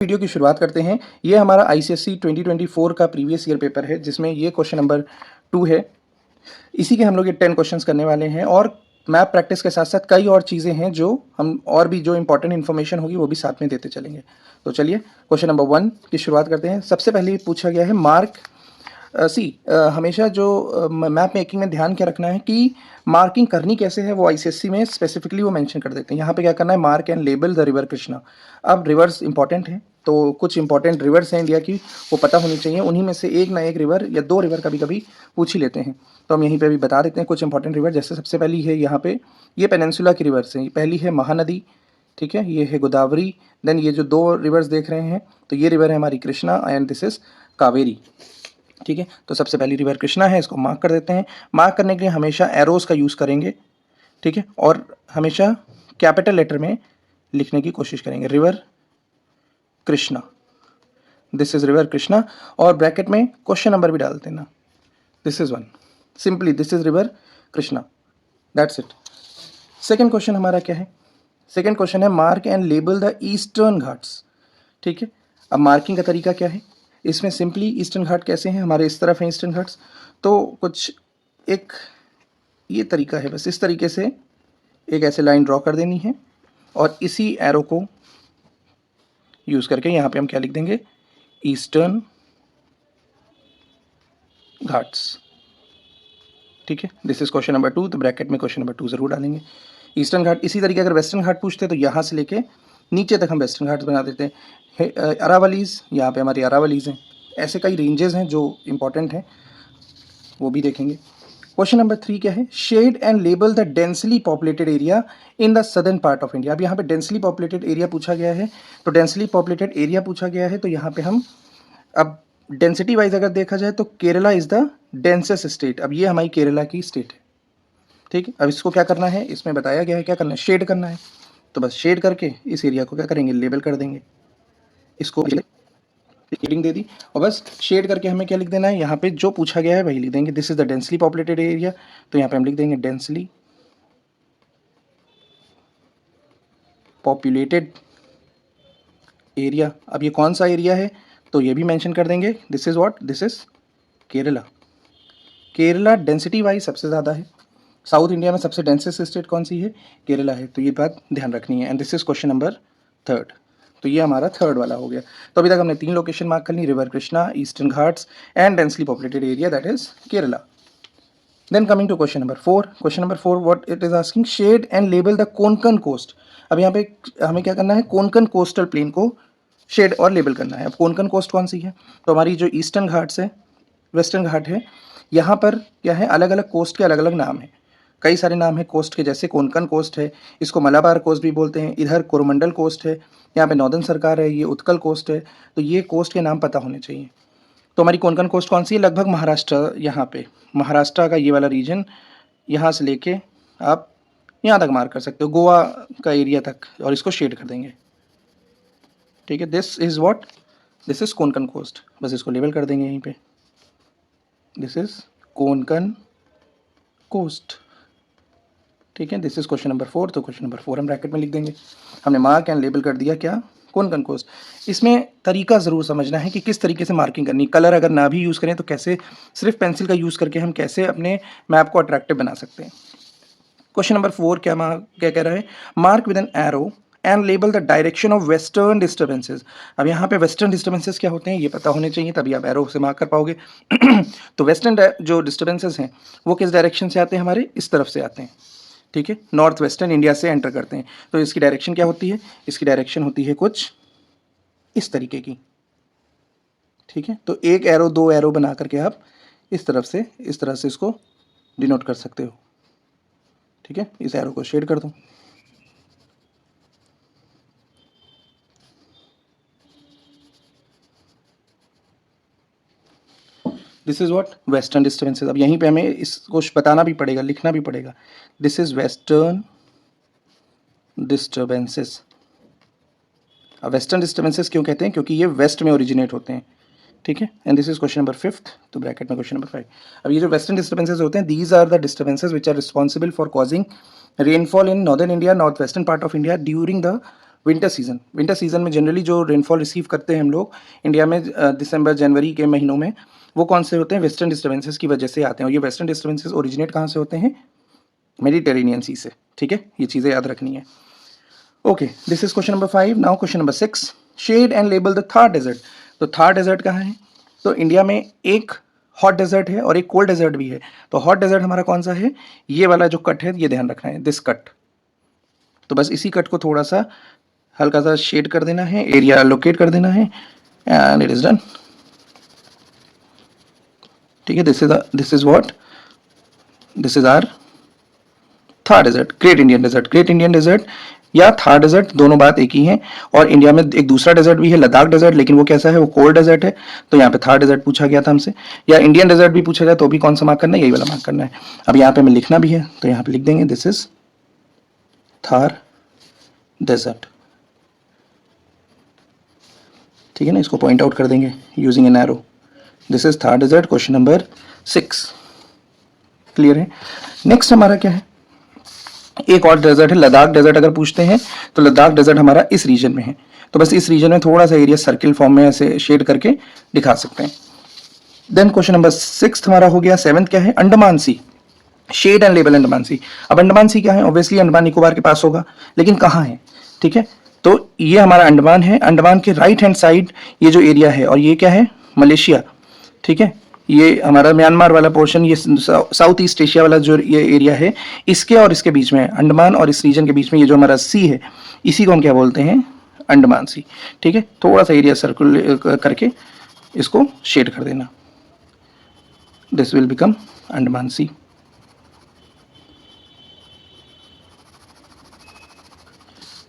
Video की शुरुआत करते हैं। ये हमारा आईसीएसई 2024 का प्रीवियस ईयर पेपर है, जिसमें ये क्वेश्चन नंबर 2 है। इसी के हम लोग ये 10 क्वेश्चंस करने वाले हैं और मैप प्रैक्टिस के साथ साथ कई और चीज़ें हैं जो हम और भी जो इंपॉर्टेंट इन्फॉर्मेशन होगी वो भी साथ में देते चलेंगे। तो चलिए क्वेश्चन नंबर 1 की शुरुआत करते हैं। सबसे पहले पूछा गया है मार्क हमेशा जो मैप मेकिंग में ध्यान क्या रखना है कि मार्किंग करनी कैसे है, वो आईसीएससी में स्पेसिफिकली वो मेंशन कर देते हैं। यहाँ पे क्या करना है, mark and label the river Krishna. अब रिवर्स इंपॉर्टेंट हैं, तो कुछ इंपॉर्टेंट रिवर्स हैं इंडिया की, वो पता होनी चाहिए। उन्हीं में से एक ना एक रिवर या दो रिवर कभी कभी पूछ ही लेते हैं, तो हम यहीं पे भी बता देते हैं कुछ इंपॉर्टेंट रिवर। जैसे सबसे पहली है यहाँ पे, ये पेनिनसुला की रिवर्स हैं। पहली है महानदी, ठीक है, ये है गोदावरी। देन ये जो दो रिवर्स देख रहे हैं, तो ये रिवर है हमारी Krishna and this is Kaveri, ठीक है। तो सबसे पहली रिवर कृष्णा है, इसको मार्क कर देते हैं। मार्क करने के लिए हमेशा एरोस का यूज़ करेंगे, ठीक है, और हमेशा कैपिटल लेटर में लिखने की कोशिश करेंगे, river Krishna, this is river Krishna, और ब्रैकेट में क्वेश्चन नंबर भी डाल देना, this is 1, simply this is river Krishna, that's it. Second question हमारा क्या है, सेकेंड क्वेश्चन है mark and label the eastern Ghats, ठीक है। अब मार्किंग का तरीका क्या है, इसमें सिंपली ईस्टर्न घाट कैसे हैं, हमारे इस तरफ हैं ईस्टर्न घाट्स, तो कुछ एक ये तरीका है, बस इस तरीके से एक ऐसे लाइन ड्रॉ कर देनी है और इसी एरो को यूज़ करके यहाँ पे हम क्या लिख देंगे, ईस्टर्न घाट्स, ठीक है। दिस इज क्वेश्चन नंबर 2, तो ब्रैकेट में क्वेश्चन नंबर 2 जरूर डालेंगे, ईस्टर्न घाट। इसी तरीके अगर वेस्टर्न घाट पूछते तो यहाँ से लेके नीचे तक हम वेस्टर्न घाट्स बना देते हैं। अरावलीज, यहाँ पे हमारी अरावलीज हैं। ऐसे कई रेंजेस हैं जो इंपॉर्टेंट हैं, वो भी देखेंगे। क्वेश्चन नंबर 3 क्या है, shade and label the densely populated area in the southern part of India. अब यहाँ पे डेंसली पॉपुलेटेड एरिया पूछा गया है, तो डेंसली पॉपुलेटेड एरिया पूछा गया है, तो यहाँ पे हम अब डेंसिटी वाइज अगर देखा जाए तो Kerala is the densest state. अब ये हमारी केरला की स्टेट है, ठीक है। अब इसको क्या करना है, इसमें बताया गया है क्या करना है, शेड करना है। तो बस शेड करके इस एरिया को क्या करेंगे, लेबल कर देंगे, इसको शेडिंग दे दी, और बस शेड करके हमें क्या लिख देना है, यहाँ पे जो पूछा गया है वही लिख देंगे, this is the densely populated area, तो यहाँ पे हम लिख देंगे डेंसली पॉपुलेटेड एरिया। अब ये कौन सा एरिया है, तो ये भी मेंशन कर देंगे, this is what, this is Kerala. Kerala density wise सबसे ज़्यादा है, साउथ इंडिया में सबसे डेंसेस्ट स्टेट कौन सी है, केरला है, तो ये बात ध्यान रखनी है। And this is question number 3, तो ये हमारा थर्ड वाला हो गया। तो अभी तक हमने 3 लोकेशन मार्क कर ली, river Krishna, eastern Ghats and densely populated area, that is Kerala. Then coming to question number 4, question number 4 what it is asking, shade and label the Konkan coast. अब यहाँ पे हमें क्या करना है, कोंकण कोस्टल प्लेन को शेड और लेबल करना है। अब कोंकण कोस्ट कौन सी है, तो हमारी जो ईस्टर्न घाट्स है, वेस्टर्न घाट है, यहाँ पर क्या है, अलग अलग कोस्ट के अलग अलग नाम हैं, कई सारे नाम हैं कोस्ट के, जैसे कोंकण कोस्ट है, इसको मलाबार कोस्ट भी बोलते हैं, इधर कोरोमंडल कोस्ट है, यहाँ पे नॉर्दर्न सरकार है, ये उत्कल कोस्ट है, तो ये कोस्ट के नाम पता होने चाहिए। तो हमारी कोंकण कोस्ट कौन सी है, लगभग महाराष्ट्र, यहाँ पे महाराष्ट्र का ये वाला रीजन, यहाँ से लेके आप यहाँ तक मार्क कर सकते हो, गोवा का एरिया तक, और इसको शेड कर देंगे, ठीक है। This is what, this is Konkan coast, बस इसको लेबल कर देंगे यहीं पे, दिस इज कोंकण कोस्ट, ठीक है। दिस इज क्वेश्चन नंबर 4, तो क्वेश्चन नंबर 4 हम ब्रैकेट में लिख देंगे। हमने मार्क एंड लेबल कर दिया क्या, कोंकण कोस्ट। इसमें तरीका ज़रूर समझना है कि किस तरीके से मार्किंग करनी, कलर अगर ना भी यूज़ करें तो कैसे, सिर्फ पेंसिल का यूज़ करके हम कैसे अपने मैप को अट्रैक्टिव बना सकते हैं। क्वेश्चन नंबर 4 क्या कह रहा है, mark with an arrow and label the direction of western disturbances. अब यहाँ पे वेस्टर्न डिस्टर्बेंसेज क्या होते हैं ये पता होने चाहिए, तभी आप एरो से मार्क कर पाओगे। तो वेस्टर्न जो डिस्टर्बेंसेज हैं वो किस डायरेक्शन से आते हैं, हमारे इस तरफ से आते हैं, ठीक है, नॉर्थ वेस्टर्न इंडिया से एंटर करते हैं। तो इसकी डायरेक्शन क्या होती है, इसकी डायरेक्शन होती है कुछ इस तरीके की, ठीक है। तो एक एरो, 2 एरो बना करके आप इस तरफ से, इस तरह से इसको डिनोट कर सकते हो, ठीक है। इस एरो को शेड कर दो, this is what, western disturbances. अब यहीं पे हमें इसको बताना भी पड़ेगा, लिखना भी पड़ेगा, दिस इज वेस्टर्न डिस्टर्बेंसेस। अब वेस्टर्न डिस्टर्बेंसेस क्यों कहते हैं, क्योंकि ये वेस्ट में ओरिजिनेट होते हैं, ठीक है। And this is question number 5, तो ब्रैकेट में क्वेश्चन नंबर 5। अब ये जो वेस्टर्न डिस्टर्बेंसेस होते हैं, these are the disturbances which are responsible for causing rainfall in northern India, north western part of India during the winter season में generally जो rainfall receive करते हैं हम लोग इंडिया में दिसंबर जनवरी के महीनों में, वो कौन से होते हैं? वेस्टर्न डिस्टर्बेंसेस की वजह से आते हैं। और ये वेस्टर्न डिस्टर्बेंसेस ओरिजिनेट कहाँ से होते हैं? मेडिटेरेनियन सी से। ठीक है, ये चीज़ें याद रखनी है। Okay, this is question number 5। Now question number 6, shade and label the Thar desert. तो थार डेजर्ट कहाँ है? तो इंडिया में एक हॉट डेजर्ट है और एक कोल्ड डेजर्ट भी है। तो हॉट डेजर्ट हमारा कौन सा है? ये वाला जो कट है, ये ध्यान रखना है, दिस कट। तो बस इसी कट को थोड़ा सा हल्का सा शेड कर देना है, एरिया लोकेट कर देना है, एंड इट इज डन। ठीक है, this is what, this is our Thar desert, great Indian desert या थार डेजर्ट, दोनों बात एक ही है। और इंडिया में एक दूसरा डेजर्ट भी है, लद्दाख डेजर्ट, लेकिन वो कैसा है? वो कोल्ड डेजर्ट है। तो यहाँ पे थार डेजर्ट पूछा गया था हमसे। या इंडियन डेजर्ट भी पूछा गया तो भी कौन सा मार्क करना है? यही वाला मार्क करना है। अब यहाँ पे हमें लिखना भी है, तो यहाँ पे लिख देंगे दिस इज थार डेजर्ट। ठीक है ना, इसको पॉइंट आउट कर देंगे using an arrow. This is Thar desert, question number 6। Clear है? नेक्स्ट हमारा क्या है? एक और डेजर्ट है लद्दाख डेजर्ट। अगर पूछते हैं तो लद्दाख डेजर्ट हमारा इस रीजन में है। तो बस इस रीजन में थोड़ा सा एरिया सर्किल फॉर्म में ऐसे शेड करके दिखा सकते हैं। देन क्वेश्चन नंबर 6 हमारा हो गया। 7th क्या है? अंडमान सी, शेड एंड लेबल अंडमान सी। अब अंडमान सी क्या है? ऑब्वियसली अंडमान निकोबार के पास होगा, लेकिन कहाँ है? ठीक है, तो ये हमारा अंडमान है। अंडमान के राइट हैंड साइड ये जो एरिया है, और ये क्या है? मलेशिया। ठीक है, ये हमारा म्यांमार वाला पोर्शन, ये साउथ ईस्ट एशिया वाला जो ये एरिया है, इसके और इसके बीच में, अंडमान और इस रीजन के बीच में ये जो हमारा सी है, इसी को हम क्या बोलते हैं? अंडमान सी। ठीक है, थोड़ा सा एरिया सर्कुल करके इसको शेड कर देना, this will become Andaman sea.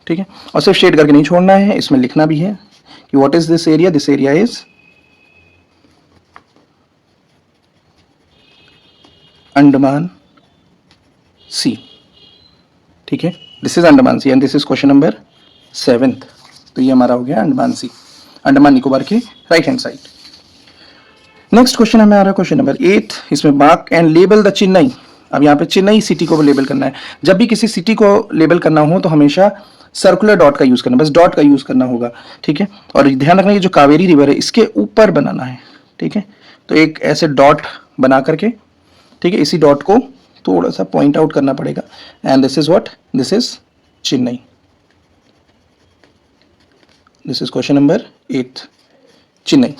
ठीक है, और सिर्फ शेड करके नहीं छोड़ना है, इसमें लिखना भी है कि what is this area? This area is Andaman sea. ठीक है, this is Andaman sea and this is question number 7th। तो ये हमारा हो गया अंडमान सी, अंडमान निकोबार के right hand side. Next question हमें आ रहा है क्वेश्चन नंबर 8। इसमें mark and label the Chennai. अब यहाँ पे चेन्नई सिटी को लेबल करना है। जब भी किसी सिटी को लेबल करना हो तो हमेशा सर्कुलर डॉट का यूज करना, बस डॉट का यूज करना होगा। ठीक है, और ध्यान रखना ये जो कावेरी रिवर है इसके ऊपर बनाना है। ठीक है, तो एक ऐसे डॉट बना करके, ठीक है, इसी डॉट को थोड़ा सा पॉइंट आउट करना पड़ेगा, and this is what, this is Chennai. This is question number 8, Chennai.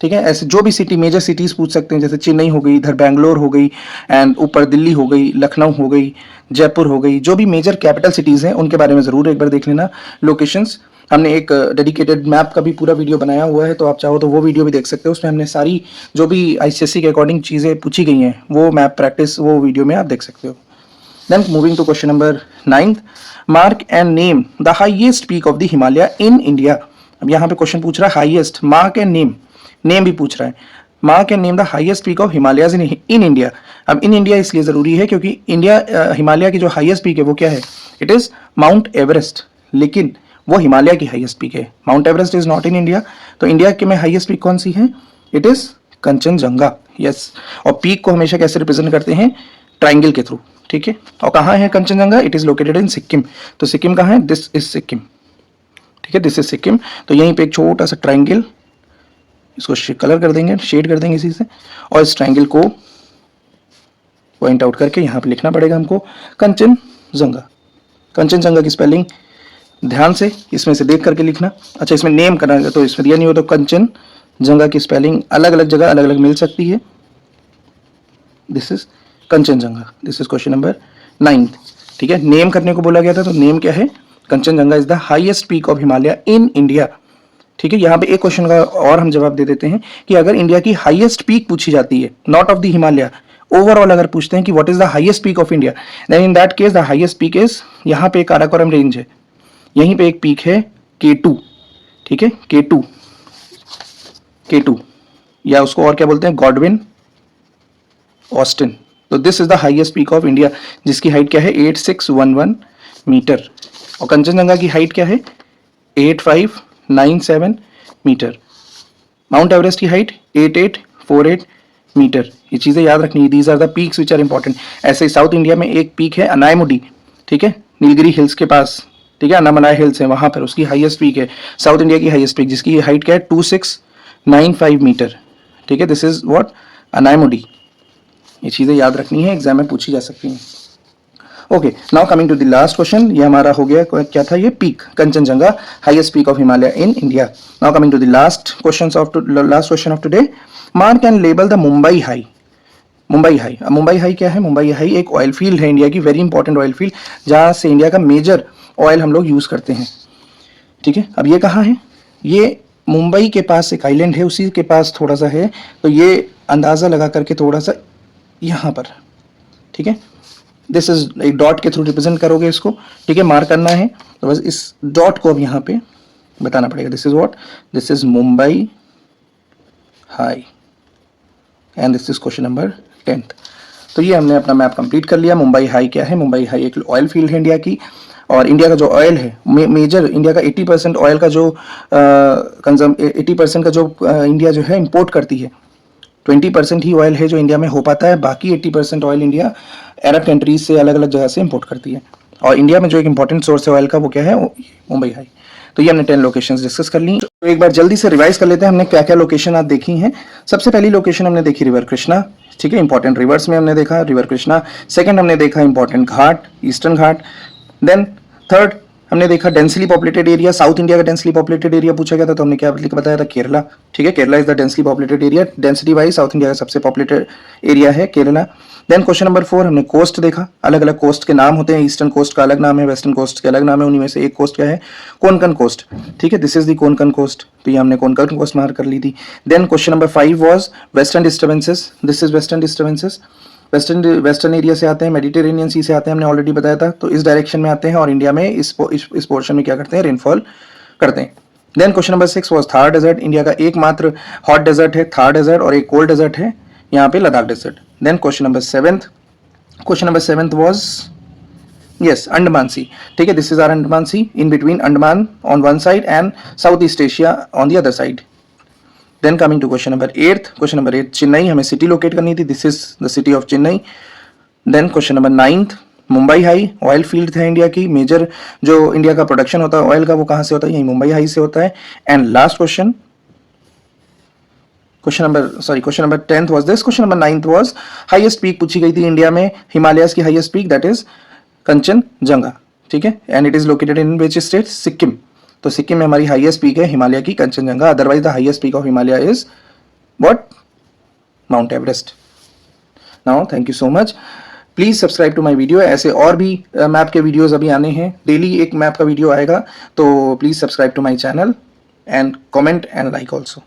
ठीक है, ऐसे जो भी सिटी, मेजर सिटीज पूछ सकते हैं, जैसे चेन्नई हो गई, इधर बैंगलोर हो गई, एंड ऊपर दिल्ली हो गई, लखनऊ हो गई, जयपुर हो गई, जो भी मेजर कैपिटल सिटीज हैं उनके बारे में जरूर एक बार देख लेना लोकेशंस। हमने एक डेडिकेटेड मैप का भी पूरा वीडियो बनाया हुआ है, तो आप चाहो तो वो वीडियो भी देख सकते हो। उसमें हमने सारी जो भी ICSE के अकॉर्डिंग चीज़ें पूछी गई हैं, वो मैप प्रैक्टिस वो वीडियो में आप देख सकते हो। Then moving to question number 9, mark and name the highest peak of the Himalaya in India. अब यहाँ पे क्वेश्चन पूछ रहा है highest, mark and name, name भी पूछ रहा है। Mark and name the highest peak of Himalayas in India. अब इन इंडिया इसलिए जरूरी है क्योंकि इंडिया हिमालय की जो हाईएस्ट पीक है वो क्या है? इट इज माउंट एवरेस्ट, लेकिन वो हिमालय की हाईएस्ट पीक है। Mount Everest is not in India. तो इंडिया के में हाईएस्ट पीक कौन सी है? It is Kanchenjunga. यस, और पीक को हमेशा कैसे रिप्रेजेंट करते हैं? ट्राइंगल के थ्रू। ठीक है, और कहाँ है कंचनजंगा? इट इज लोकेटेड इन सिक्किम। तो सिक्किम कहाँ है? This is Sikkim. ठीक है, दिस इज सिक्किम। तो यहीं पे एक छोटा सा ट्राइंगल, इसको कलर कर देंगे, शेड कर देंगे इसी से, और इस ट्राइंगल को पॉइंट आउट करके यहाँ पे लिखना पड़ेगा हमको कंचनजंगा। कंचनजंगा की स्पेलिंग ध्यान से इसमें से देख करके लिखना। अच्छा, इसमें नेम करना है तो इसमें दिया नहीं हो तो कंचनजंगा की स्पेलिंग अलग अलग जगह अलग अलग मिल सकती है। This is Kanchenjunga. This is question number 9। ठीक है, नेम करने को बोला गया था, तो नेम क्या है? Kanchenjunga is the highest peak of Himalaya in India. ठीक है, यहाँ पे एक क्वेश्चन का और हम जवाब दे देते हैं कि अगर इंडिया की हाईएस्ट पीक पूछी जाती है, not of the Himalaya, overall अगर पूछते हैं कि what is the highest peak of India, then in that case the highest peak is, यहाँ पे काराकोरम रेंज है, यहीं पे एक पीक है K2। ठीक है, K2 या उसको और क्या बोलते हैं? Godwin Austen. तो this is the highest peak of India, जिसकी हाइट क्या है? 8611 मीटर। और कंचनजंगा की हाइट क्या है? 8597 मीटर। माउंट एवरेस्ट की हाइट 8848 मीटर। ये चीज़ें याद रखनी है, these are the peaks which are important. ऐसे ही साउथ इंडिया में एक पीक है अनायमुडी, ठीक है, नीलगिरी हिल्स के पास। ठीक है, अन्नामलाई हिल्स है, वहाँ पर उसकी हाईएस्ट पीक है, साउथ इंडिया की हाईएस्ट पीक, जिसकी हाइट क्या है 2695 मीटर। ठीक है, दिस इज व्हाट अनायमुडी। ये चीज़ें याद रखनी है, एग्जाम में पूछी जा सकती हैं। Okay, now coming to the last question, ये हमारा हो गया, क्या था ये, peak Kanchenjunga, highest peak of Himalaya in India. Now coming to the last question of today, mark and label the Mumbai high. Mumbai high, Mumbai high क्या है? मुंबई हाई एक ऑयल फील्ड है इंडिया की, वेरी इंपॉर्टेंट ऑयल फील्ड, जहाँ से इंडिया का मेजर ऑयल हम लोग यूज़ करते हैं। ठीक है, अब ये कहाँ है? ये मुंबई के पास एक आइलैंड है, उसी के पास थोड़ा सा है, तो ये अंदाज़ा लगा करके थोड़ा सा यहाँ पर, ठीक है, दिस इज एक डॉट के थ्रू रिप्रेजेंट करोगे इसको, ठीक है, मार्क करना है, तो बस इस डॉट को अब यहाँ पे बताना पड़ेगा, this is what, this is Mumbai high and this is question number 10th। तो ये हमने अपना मैप कंप्लीट कर लिया। मुंबई हाई क्या है? मुंबई हाई एक ऑयल फील्ड है इंडिया की, और इंडिया का जो ऑयल है, मेजर इंडिया का 80% ऑयल का जो 80% का जो इंडिया जो है इंपोर्ट करती है, 20% ही ऑयल है जो इंडिया में हो पाता है, बाकी 80% ऑयल इंडिया अरब कंट्रीज से, अलग अलग जगह से इंपोर्ट करती है। और इंडिया में जो एक इंपॉर्टेंट सोर्स है ऑयल का, वो क्या है? मुंबई हाई। तो ये हमने 10 लोकेशंस डिस्कस कर ली। तो एक बार जल्दी से रिवाइज कर लेते हैं, हमने क्या क्या लोकेशन आज देखी हैं। सबसे पहली लोकेशन हमने देखी रिवर कृष्णा, ठीक है, इंपॉर्टेंट रिवर्स में हमने देखा रिवर कृष्णा। सेकंड हमने देखा इंपॉर्टेंट घाट, ईस्टर्न घाट। देन थर्ड हमने देखा densely populated area, south India का डेंसली पॉपुलेटेड एरिया पूछा गया था, तो हमने क्या बताया था? केरला। ठीक है, Kerala is the densely populated area, density wise south India का सबसे पॉपुलेटेड एरिया है केरला। देन क्वेश्चन नंबर 4 हमने कोस्ट देखा, अलग अलग कोस्ट के नाम होते हैं, ईस्टर्न कोस्ट का अलग नाम है, वेस्टर्न कोस्ट के अलग नाम है, उन्हीं में से एक कोस्ट क्या है? कोंकण कोस्ट। ठीक है, this is the Konkan coast, तो ये हमने कोंकण कोस्ट मार्क कर ली थी। Then question number 5 was western disturbances, this is western disturbances, western area से आते हैं, मेडिटेरेनियन सी से आते हैं, हमने ऑलरेडी बताया था, तो इस डायरेक्शन में आते हैं और इंडिया में इस पोर्शन में क्या करते हैं? रेनफॉल करते हैं। Then question number 6 was Thar desert, India का एकमात्र हॉट डेजर्ट है थार डेजर्ट, और एक कोल्ड डेजर्ट है यहाँ पे Ladakh desert. Then question number 7th was yes Andaman Sea, ठीक है, this is our Andaman sea, in between Andaman on one side and south east Asia on the other side. Then coming to question number 8, Chennai, हमें city locate करनी थी, this is the city of Chennai. Then question number 9, Mumbai high, oil field है India की, major जो India का production होता है oil का, वो कहाँ से होता है? यही मुंबई हाई से होता है। And last question number 10th was this, क्वेश्चन नंबर 9th was हाईएस्ट पीक पूछी गई थी इंडिया में, हिमालयस की highest peak, that is Kanchenjunga. ठीक है, and it is located in which state? Sikkim. तो सिक्किम में हमारी हाईएस्ट पीक है हिमालय की Kanchenjunga, otherwise the highest peak of Himalaya is what? Mount Everest. Now thank you so much, please subscribe to my video. ऐसे और भी मैप के वीडियोस अभी आने हैं, डेली एक मैप का वीडियो आएगा, तो please subscribe to my channel and comment and like also.